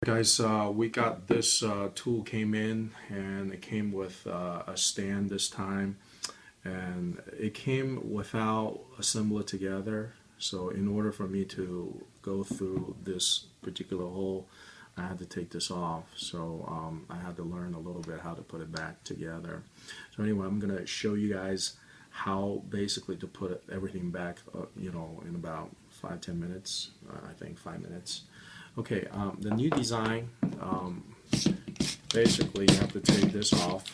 Guys, we got this tool came in and it came with a stand this time, and it came without assembler together. So in order for me to go through this particular hole, I had to take this off. So I had to learn a little bit how to put it back together. So anyway, I'm gonna show you guys how basically to put everything back, in about 5-10 minutes. I think 5 minutes. Okay, the new design, basically you have to take this off.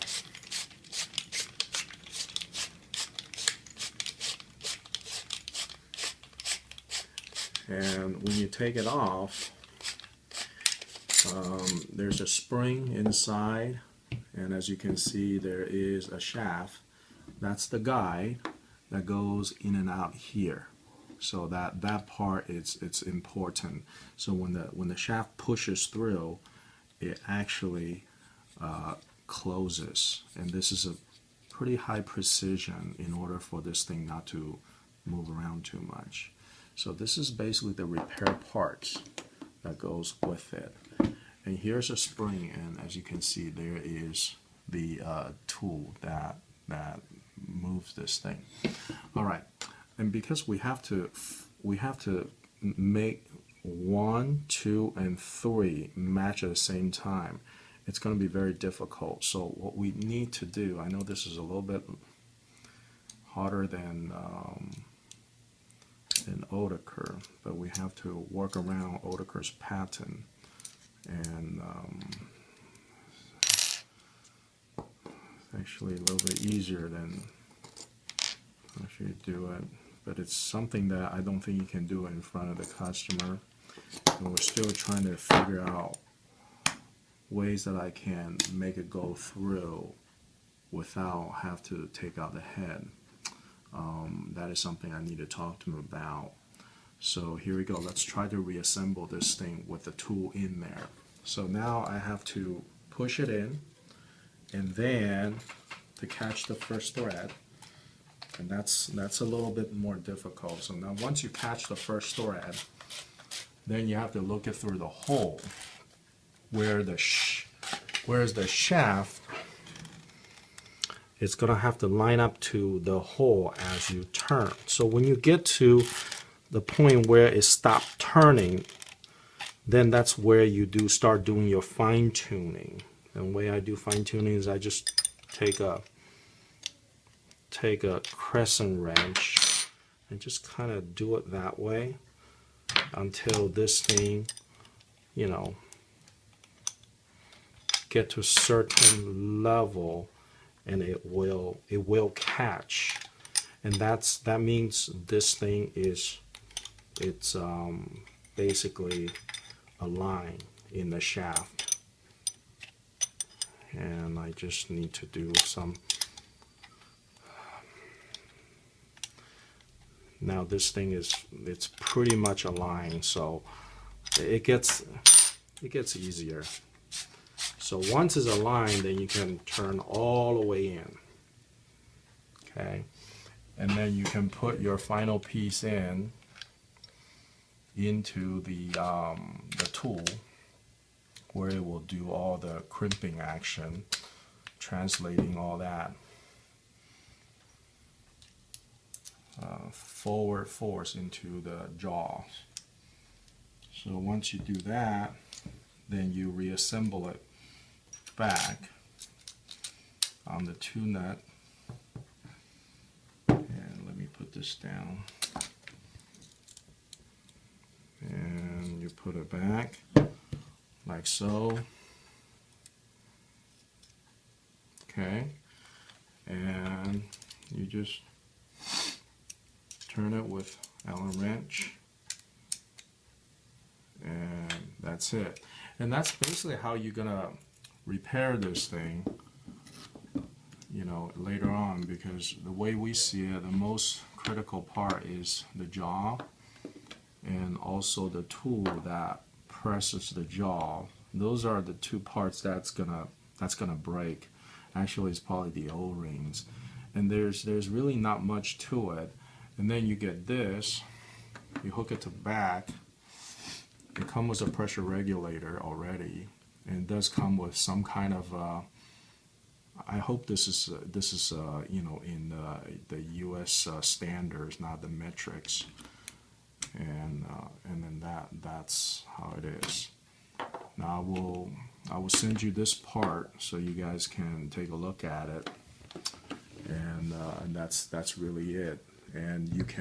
And when you take it off, there's a spring inside, and as you can see there is a shaft. That's the guide that goes in and out here. So that part it's important. So when the shaft pushes through, it actually closes, and this is a pretty high precision in order for this thing not to move around too much. So this is basically the repair parts that goes with it. And here's a spring, and as you can see, there is the tool that moves this thing. All right. And because we have to make 1, 2, and 3 match at the same time, it's going to be very difficult. So what we need to do, I know this is a little bit harder than Oetiker, but we have to work around Oetiker's pattern, and it's actually a little bit easier than if you do it. But it's something that I don't think you can do it in front of the customer. And we're still trying to figure out ways that I can make it go through without have to take out the head. That is something I need to talk to him about. So here we go. Let's try to reassemble this thing with the tool in there. So now I have to push it in, and then to catch the first thread. And that's a little bit more difficult. So now once you catch the first thread, then you have to look it through the hole where's the shaft. It's gonna have to line up to the hole as you turn. So when you get to the point where it stopped turning, then that's where you start doing your fine tuning. And the way I do fine tuning is I just take a crescent wrench and just kind of do it that way until this thing, get to a certain level, and it will catch. And that means this thing it's basically a line in the shaft. And I just need to do some. Now this thing it's pretty much aligned, so it gets easier. So once it's aligned, then you can turn all the way in. Okay, and then you can put your final piece into the tool, where it will do all the crimping action, translating all that. Forward force into the jaws. So once you do that, then you reassemble it back on the 2-nut. And let me put this down. And you put it back like so. Okay. And you just turn it with Allen wrench, and that's it. And that's basically how you're gonna repair this thing, later on, because the way we see it, the most critical part is the jaw, and also the tool that presses the jaw. Those are the two parts that's gonna break. Actually, it's probably the O-rings, and there's really not much to it. And then you get this, you hook it to back, it comes with a pressure regulator already, and it does come with some kind of I hope this is you know, in the U.S. Standards, not the metrics, and then that's how it is. Now I will send you this part so you guys can take a look at it, and that's really it, and you can